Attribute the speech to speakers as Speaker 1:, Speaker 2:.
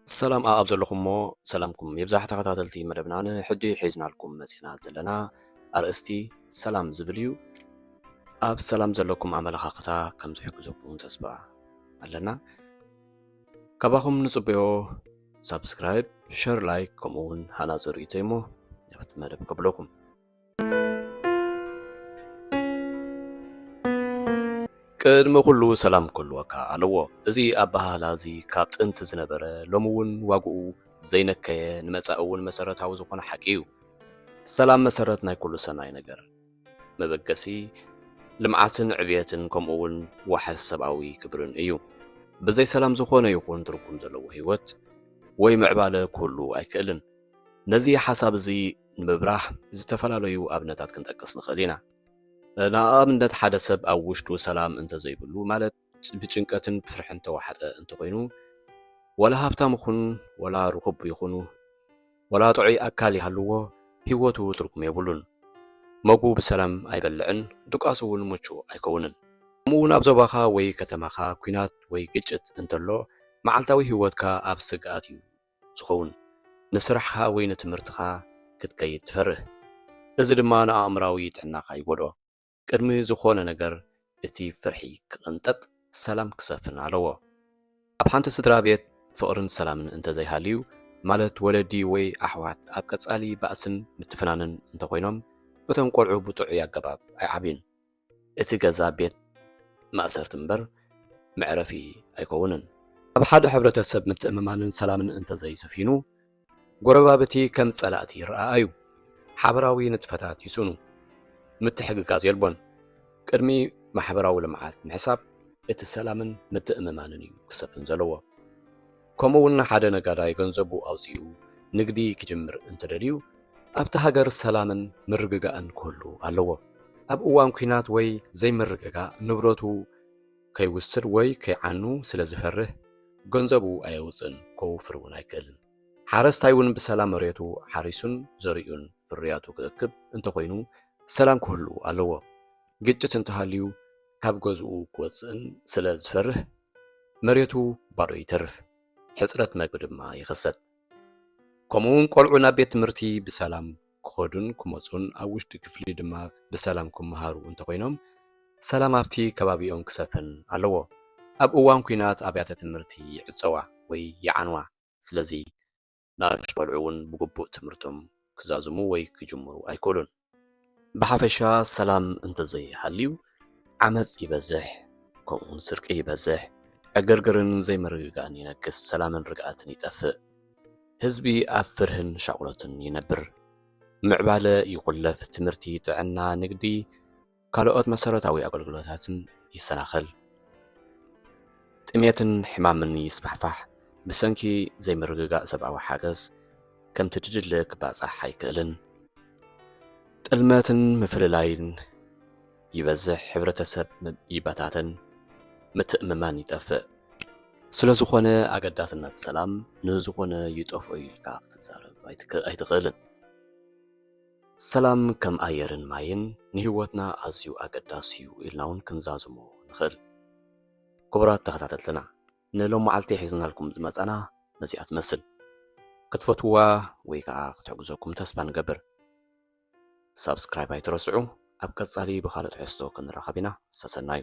Speaker 1: السلام أبزر لكم مو سلامكم يبزح تخاتلتي مدبنا حجي حيزنا لكم مسينا زلنا أرستي سلام زبليو أب سلام زلكم عمل خاقتا كم زحكو زبون تسبع لنا كباكم نصبيو سبسكرايب شير لايك كمون هانا زريتيمو يبت مدب قبلكم ቅድሚ ኩሉ ሰላም ክህልወካ ኣለዎ እዚ ኣብ ባህላ እዚ ካብ ጥንቲ ዝነበረ ሎሚ እውን ዋግኡ ዘይነከየ ንመጻኢ እውን መሰረታዊ ዝኾነ ሓቂ እዩ ሰላም መሰረት ናይ ኩሉ ሰናይ ነገር መበገሲ ልምዓትን ዕብየትን ከምኡ እውን ዋሕስ ሰብኣዊ ክብርን እዩ ብዘይ ሰላም ዝኾነ ይኹን ትርጉም ዘለዎ ህይወት ወይ ምዕባለ ክህሉ ኣይክእልን ነዚ ሓሳብ እዚ ንምብራህ ዝተፈላለዩ ኣብነታት ክንጠቅስ ንኽእል ኢና ንኣብነት ሓደ ሰብ ኣብ ውሽጡ ሰላም እንተዘይብሉ ማለት ብጭንቀትን ብፍርሕን ተዋሓጠ እንተኮይኑ ወላ ሃብታም ይኹን ወላ ርኹብ ይኹኑ ወላ ጥዑይ ኣካል ይሃልዎ ህይወቱ ትርጉም የብሉን መጉ ብሰላም ኣይበልዕን ድቃሱ እውን ምቹው ኣይከውንን ከምኡውን ኣብ ዞባኻ ወይ ከተማኻ ኩናት ወይ ግጭት እንተሎ መዓልታዊ ህይወትካ ኣብ ስግኣት እዩ ዝኸውን ንስራሕኻ ወይ ንትምህርትኻ ክትከይድ ትፈርህ እዚ ድማ ንኣእምራዊ ጥዕናኻ ይጎድኦ ቅድሚ ዝኾነ ነገር እቲ ፍርሒ ክቕንጠጥ ሰላም ክሰፍን ኣለዎ ኣብ ሓንቲ ስድራ ቤት ፍቕርን ሰላምን እንተዘይሃልዩ ማለት ወለዲ ወይ ኣሕዋት ኣብ ቀጻሊ ባእስን ምትፍናንን እንተኮይኖም እቶም ቆልዑ ብጥዑይ ኣገባብ ኣይዓብዩን እቲ ገዛ ቤት ማእሰርቲ እምበር መዕረፊ ኣይከውንን ኣብ ሓደ ሕብረተሰብ ምትእምማንን ሰላምን እንተዘይሰፊኑ ጎረባብቲ ከም ጸላእቲ ይረኣዩ ሓበራዊ ንጥፈታት ይስኑ ምትሕግጋዝ የልቦን ቅድሚ ማሕበራዊ ልምዓት ምሕሳብ እቲ ሰላምን ምትእምማንን እዩ ክሰፍን ዘለዎ ከምኡውን ሓደ ነጋዳይ ገንዘቡ ኣውፂኡ ንግዲ ክጅምር እንተደልዩ ኣብቲ ሃገር ሰላምን ምርግጋእን ክህሉ ኣለዎ ኣብ እዋን ኩናት ወይ ዘይምርግጋእ ንብረቱ ከይውስድ ወይ ከይዓኑ ስለ ዝፈርህ ገንዘቡ ኣየውፅን ከውፍር እውን ኣይክእልን ሓረስታይ እውን ብሰላም መሬቱ ሓሪሱን ዘርኡን ፍርያቱ ክእክብ እንተኮይኑ ሰላም ክህሉ ኣለዎ ግጭት እንተሃልዩ ካብ ገዝኡ ክወፅእን ስለ ዝፈርህ መሬቱ ባዶ ይተርፍ ሕፅረት መግቢ ድማ ይኽሰት ከምኡውን ቆልዑ ናብ ቤት ትምህርቲ ብሰላም ክኸዱን ክመፁን ኣብ ውሽጢ ክፍሊ ድማ ብሰላም ክመሃሩ እንተኮይኖም ሰላም ኣብቲ ከባቢኦም ክሰፍን ኣለዎ ኣብ እዋን ኩናት ኣብያተ ትምህርቲ ይዕፀዋ ወይ ይዓንዋ ስለዚ ንኣሽቱ ቆልዑ እውን ብግቡእ ትምህርቶም ክዛዝሙ ወይ ክጅምሩ ኣይክእሉን ብሓፈሻ ሰላም እንተዘይሃልዩ ዓመፅ ይበዝሕ ከምኡውን ስርቂ ይበዝሕ ዕግርግርን ዘይምርግጋእን ይነግስ ሰላምን ርግኣትን ይጠፍእ ህዝቢ ኣብ ፍርህን ሻቁሎትን ይነብር ምዕባለ ይቁለፍ ትምህርቲ ጥዕና ንግዲ ካልኦት መሰረታዊ ኣገልግሎታትን ይሰናኸል ጥሜትን ሕማምን ይስፋሕፋሕ ብሰንኪ ዘይምርግጋእ ሰብኣዊ ሓገዝ ከምቲ ድድለ ክባፃሕ ኣይክእልን ጥልመትን ምፍልላይን ይበዝሕ ሕብረተሰብ ይበታተን ምትእምማን ይጠፍእ ስለ ዝኾነ ኣገዳስነት ሰላም ንዝኾነ ይጠፍኦ ኢልካ ክትዛረብ ኣይትኽእልን ሰላም ከም ኣየርን ማይን ንህይወትና ኣዝዩ ኣገዳሲ እዩ ኢልና እውን ክንዛዝሞ ንኽእል ክቡራት ተኸታተልትና ንሎም መዓልቲ ሒዝናልኩም ዝመፀና ነዚኣ ትመስል ክትፈትዋ ወይ ከዓ ክትሕግዘኩም ተስፋ ንገብር سبسكرايب ኣይትረስዑ ኣብ ቀጻሊ ብኻልኦት ሕዝቶ ክንራኸብ ኢና ሰሰናዩ